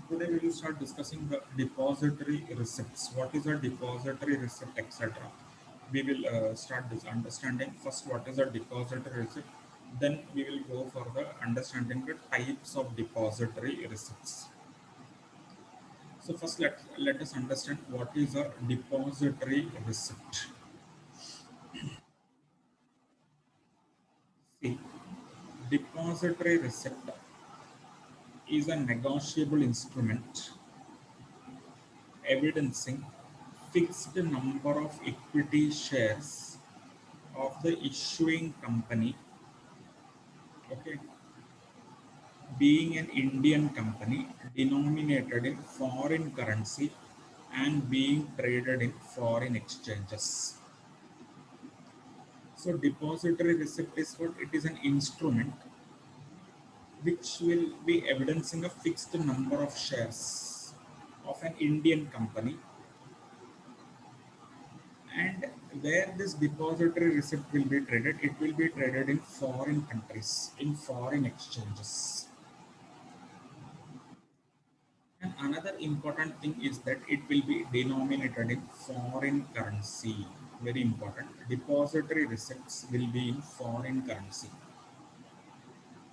Today we will start discussing the depository receipts. What is a depository receipt, etc. We will start this understanding first what is a depository receipt. Then we will go for the understanding the types of depository receipts. So first let us understand what is a depository receipt. See, depository receipt is a negotiable instrument evidencing fixed number of equity shares of the issuing company, okay, being an Indian company denominated in foreign currency and being traded in foreign exchanges. So depository receipt is what it is, an instrument which will be evidencing a fixed number of shares of an Indian company, and where this depository receipt will be traded, it will be traded in foreign countries, in foreign exchanges. And another important thing is that it will be denominated in foreign currency. Very important. Depository receipts will be in foreign currency.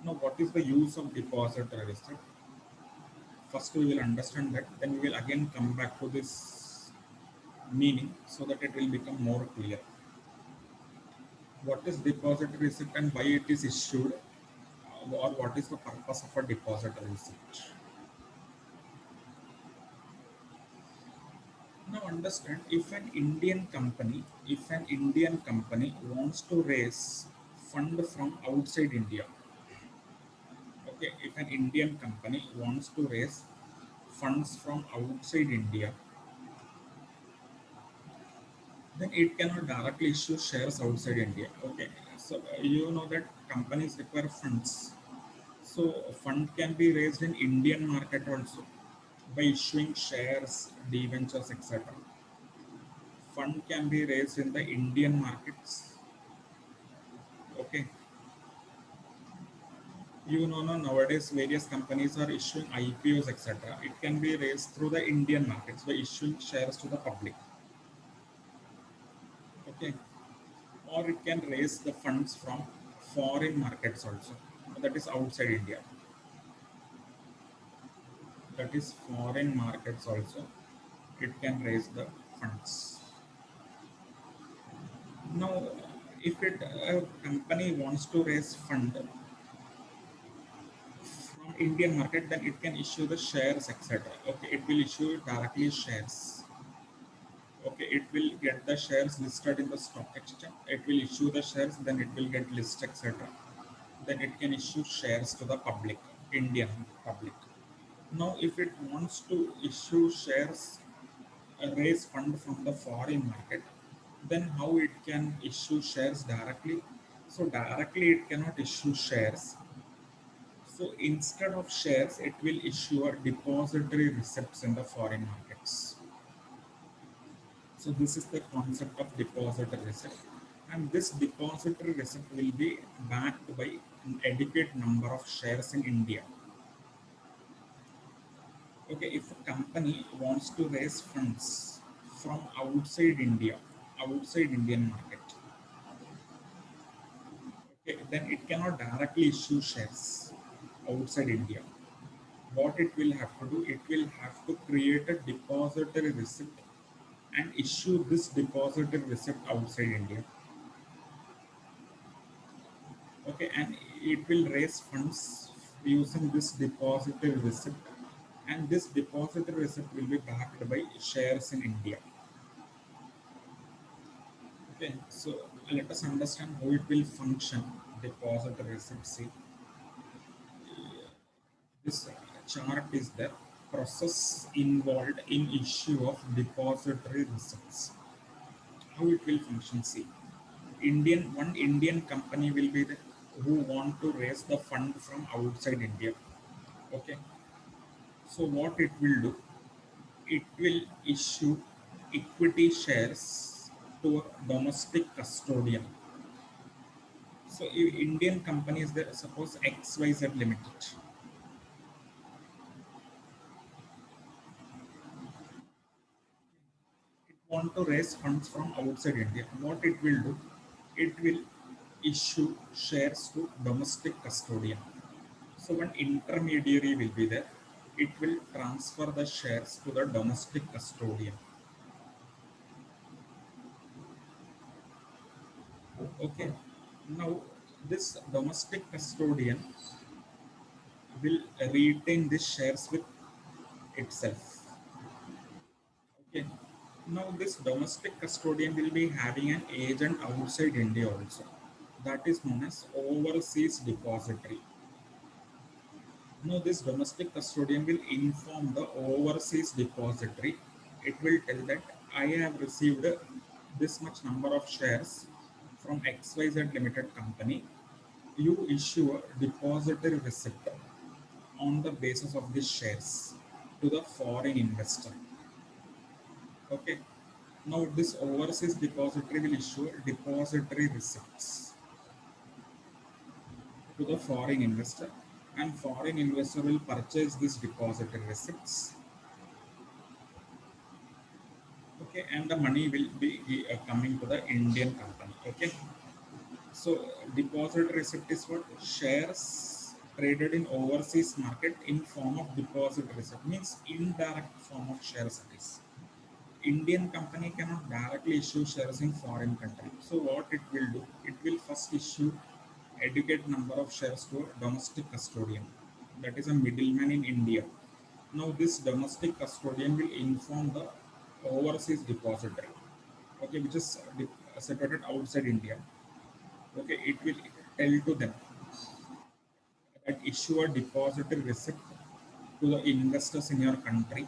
Now, what is the use of depository receipt? First, we will understand that, then we will again come back to this meaning so that it will become more clear. What is depository receipt and why it is issued, or what is the purpose of a depository receipt? Now understand, if an Indian company wants to raise fund from outside India, okay, if an Indian company wants to raise funds from outside India, then it cannot directly issue shares outside India. Okay, so you know that companies require funds. So fund can be raised in Indian market also by issuing shares, debentures, etc. Fund can be raised in the Indian markets. Okay, you know, no, nowadays various companies are issuing IPOs, etc. It can be raised through the Indian markets by issuing shares to the public. Okay, or it can raise the funds from foreign markets also. That is outside India. That is foreign markets also. It can raise the funds. Now, if a company wants to raise fund from Indian market, then it can issue the shares, etc. Okay, it will issue directly shares. Okay, it will get the shares listed in the stock exchange. It will issue the shares, then it will get listed, etc. Then it can issue shares to the public, Indian public. Now, if it wants to issue shares, raise fund from the foreign market, then how it can issue shares directly? So directly it cannot issue shares. So instead of shares, it will issue a depository receipts in the foreign markets. So this is the concept of depository receipt. And this depository receipt will be backed by an adequate number of shares in India. Okay, if a company wants to raise funds from outside India, outside Indian market, okay, then it cannot directly issue shares outside India. What it will have to do, it will have to create a depository receipt and issue this depository receipt outside India. Okay, and it will raise funds using this depository receipt, and this depository receipt will be backed by shares in India. Okay, so let us understand how it will function. Depository receipt. See, this chart is the process involved in issue of depository receipts. How it will function? See, one Indian company will be the who want to raise the fund from outside India. Okay, so what it will do? It will issue equity shares to a domestic custodian. So if Indian companies there, suppose XYZ Limited. want to raise funds from outside India, what it will do, it will issue shares to domestic custodian. So one intermediary will be there. It will transfer the shares to the domestic custodian. Okay. Now this domestic custodian will retain these shares with itself. Okay. Now this domestic custodian will be having an agent outside India also. That is known as overseas depository. Now this domestic custodian will inform the overseas depository. It will tell that I have received this much number of shares from XYZ Limited company. You issue a depository receipt on the basis of these shares to the foreign investor. Okay. Now this overseas depository will issue depository receipts to the foreign investor, and foreign investor will purchase these depository receipts. Okay, and the money will be coming to the Indian company. Okay, so deposit receipt is what? Shares traded in overseas market in form of deposit receipt, means indirect form of shares it is. Indian company cannot directly issue shares in foreign country. So what it will do, it will first issue adequate number of shares to a domestic custodian, that is a middleman in India. Now this domestic custodian will inform the overseas depository, okay, which is situated outside India. Okay, it will tell to them that issue a depository receipt to the investors in your country,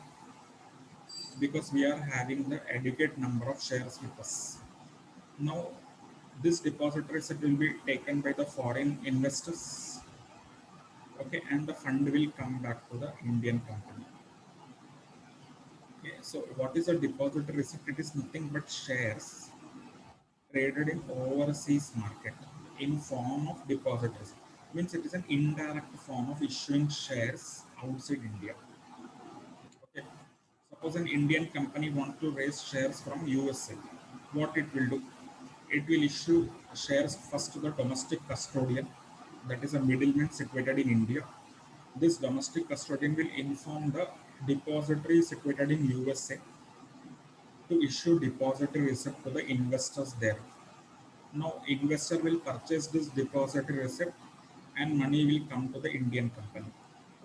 because we are having the adequate number of shares with us. Now, this depository receipt will be taken by the foreign investors, okay, and the fund will come back to the Indian company. Okay, so what is a depository receipt? It is nothing but shares traded in overseas market in form of deposit receipt. Means it is an indirect form of issuing shares outside India. Okay. Suppose an Indian company want to raise shares from USA. What it will do? It will issue shares first to the domestic custodian, that is a middleman situated in India. This domestic custodian will inform the depository situated in USA to issue depository receipt to the investors there. Now investor will purchase this depository receipt and money will come to the Indian company.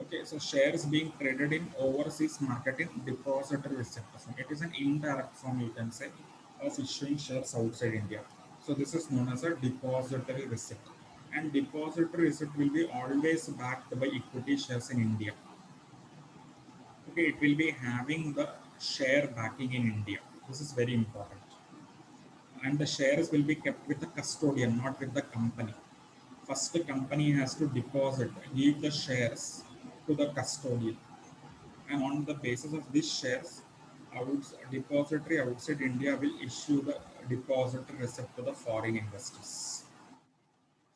Okay, so shares being traded in overseas market in depository receipt. It is an indirect form, you can say, of issuing shares outside India. So this is known as a depository receipt. And depository receipt will be always backed by equity shares in India. Okay, it will be having the share backing in India. This is very important. And the shares will be kept with the custodian, not with the company. First, the company has to deposit, give the shares to the custodian, and on the basis of these shares, depository outside India will issue the depository receipt to the foreign investors.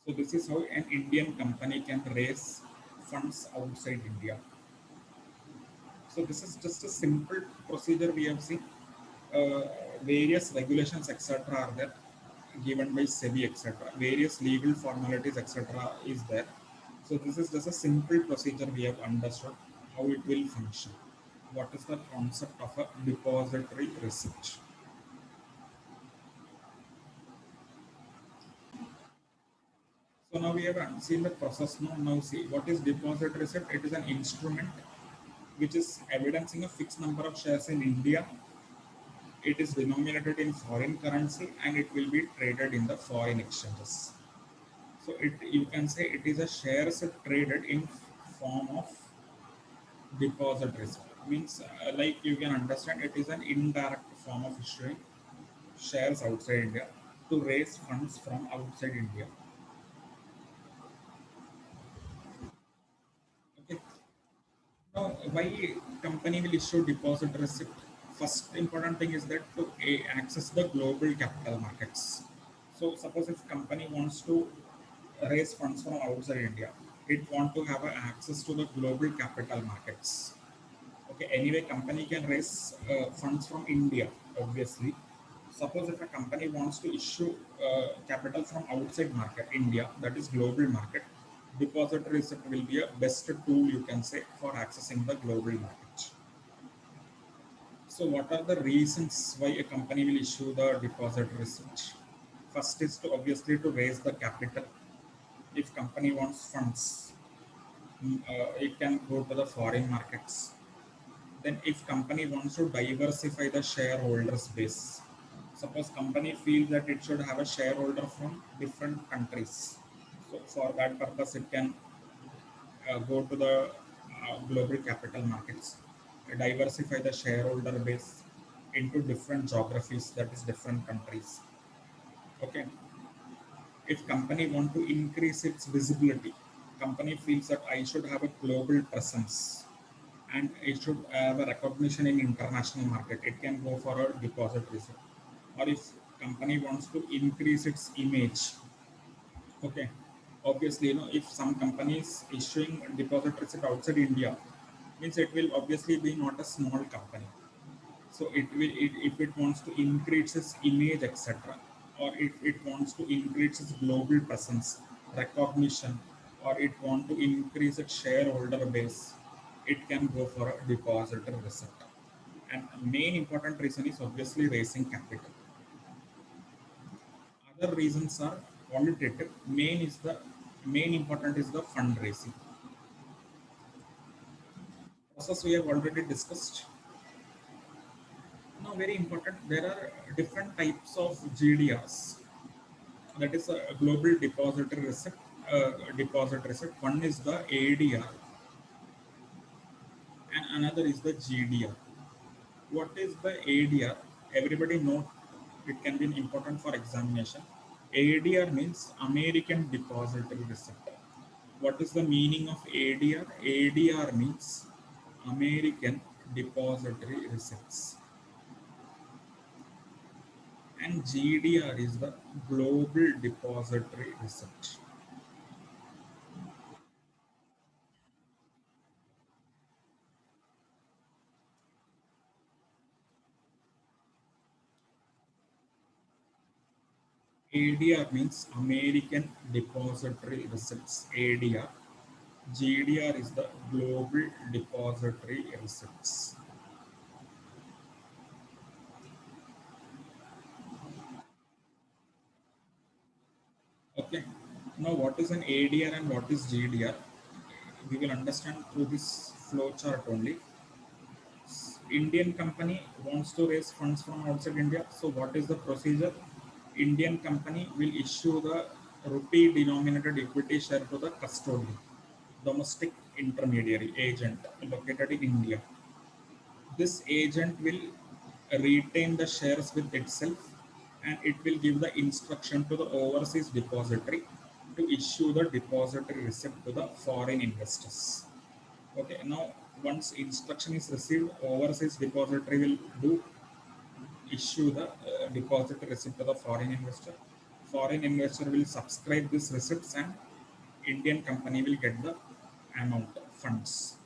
So this is how an Indian company can raise funds outside India. So this is just a simple procedure we have seen. Various regulations etc. are there given by SEBI etc. Various legal formalities etc. is there. So this is just a simple procedure we have understood how it will function. What is the concept of a depository receipt? So now we have seen the process. Now see what is depository receipt. It is an instrument which is evidencing a fixed number of shares in India. It is denominated in foreign currency and it will be traded in the foreign exchanges. So you can say it is a shares traded in form of deposit receipt. Means like you can understand it is an indirect form of issuing shares outside India to raise funds from outside India. Okay. Now why company will issue deposit receipt? First important thing is that to access the global capital markets. So suppose if company wants to raise funds from outside India, it want to have access to the global capital markets. Okay, anyway, company can raise funds from India, obviously, Suppose if a company wants to issue capital from outside market, India, that is global market, depository receipt will be a best tool, you can say, for accessing the global market. So what are the reasons why a company will issue the depository receipt? First is to obviously to raise the capital. If company wants funds, it can go to the foreign markets. Then if company wants to diversify the shareholders base, suppose company feels that it should have a shareholder from different countries, so for that purpose it can go to the global capital markets, diversify the shareholder base into different geographies, that is different countries. Okay, if company want to increase its visibility, company feels that I should have a global presence and it should have a recognition in international market, it can go for a deposit receipt. Or if company wants to increase its image, okay, obviously, if some companies issuing deposit receipt outside India, means it will obviously be not a small company. So if it wants to increase its image, etc., or if it wants to increase its global presence, recognition, or it want to increase its shareholder base, it can go for a depository receipt. And main important reason is obviously raising capital. Other reasons are qualitative. Main important is the fundraising process we have already discussed. Now, very important, there are different types of GDRs. That is a global depository receipt. Deposit receipt. One is the ADR, and another is the GDR. What is the ADR? Everybody know it can be important for examination. ADR means American Depository Receipt. What is the meaning of ADR? ADR means American Depository Receipts. And GDR is the Global Depository Receipt. ADR means American Depository Receipts. ADR. GDR is the Global Depository Receipts. Okay. Now, what is an ADR and what is GDR? We will understand through this flow chart only. Indian company wants to raise funds from outside India. So, what is the procedure? Indian company will issue the rupee denominated equity share to the custodian, domestic intermediary agent located in India. This agent will retain the shares with itself and it will give the instruction to the overseas depository to issue the depository receipt to the foreign investors. Okay, now once instruction is received, overseas depository will issue the depository receipt to the foreign investor. Foreign investor will subscribe this receipts and Indian company will get the amount of funds.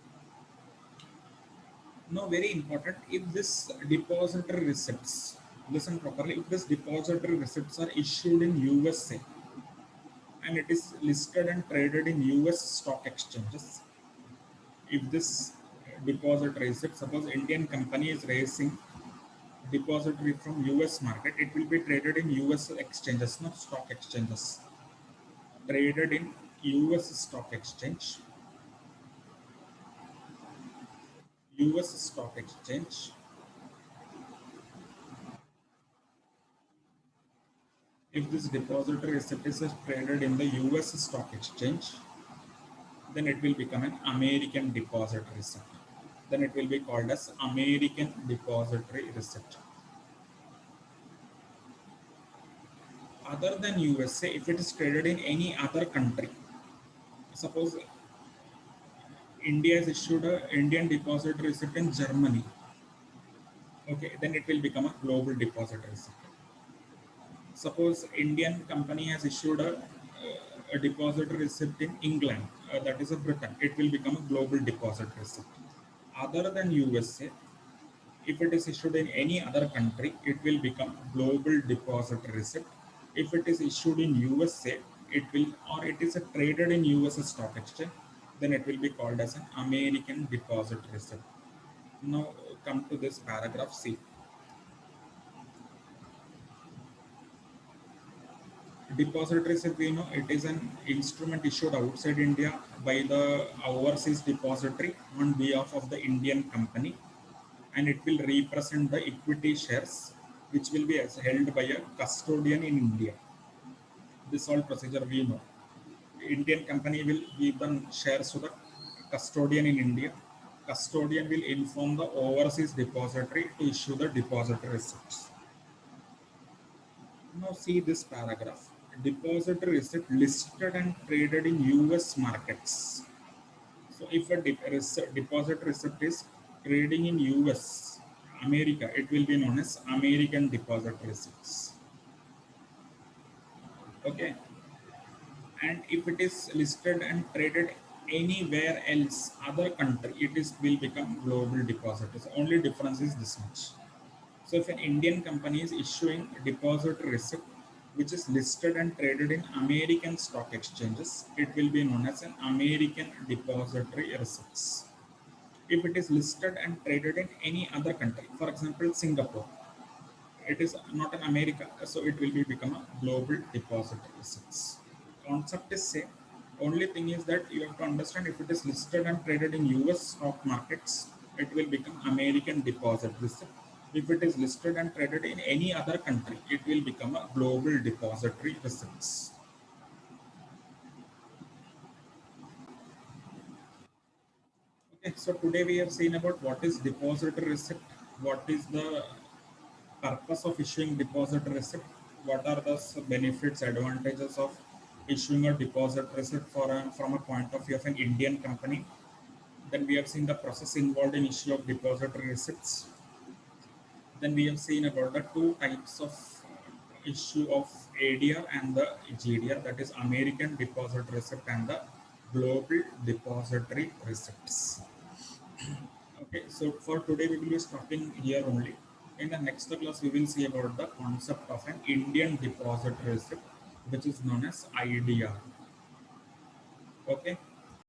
Now, very important, if this depository receipts, listen properly, if this depository receipts are issued in USA and it is listed and traded in US stock exchanges, if this depository receipt, suppose Indian company is raising depository from US market, it will be traded in US exchanges, not stock exchanges. Traded in US stock exchange, US stock exchange. If this depository receipt is traded in the US stock exchange, then it will become an American depository receipt. Then it will be called as American depository receipt. Other than USA, if it is traded in any other country, suppose India has issued a Indian depository receipt in Germany, okay, then it will become a global depository receipt. Suppose Indian company has issued a depository receipt in England, that is a Britain, it will become a global depository receipt. Other than USA, If it is issued in any other country, it will become global depository receipt. If it is issued in USA, it will, or it is traded in US stock exchange, then it will be called as an American depository receipt. Now come to this paragraph C. Depository receipt, we know it is an instrument issued outside India by the overseas depository on behalf of the Indian company, and it will represent the equity shares which will be held by a custodian in India. This all procedure we know. Indian company will give the shares to the custodian in India. Custodian will inform the overseas depository to issue the depository receipts. Now see this paragraph. Depository receipt listed and traded in US markets. So if a deposit receipt is trading in US, America, it will be known as American deposit receipts. Okay. And if it is listed and traded anywhere else, other country, it is will become global depositors. Only difference is this much. So if an Indian company is issuing a deposit receipt which is listed and traded in American stock exchanges, it will be known as an American depository receipts. If it is listed and traded in any other country, for example, Singapore, it is not an America, so it will be become a global depository receipts. Concept is same. Only thing is that you have to understand if it is listed and traded in US stock markets, it will become American deposit receipt. If it is listed and traded in any other country, it will become a global depository receipts. Okay, so today we have seen about what is depository receipt, what is the purpose of issuing deposit receipt, what are the benefits, advantages of issuing a deposit receipt from a point of view of an Indian company. Then we have seen the process involved in issue of depository receipts. Then we have seen about the two types of issue of ADR and the GDR, that is American deposit receipt and the global depository receipts. Okay, so for today we will be stopping here only. In the next class, we will see about the concept of an Indian deposit receipt, which is known as IDR. Okay.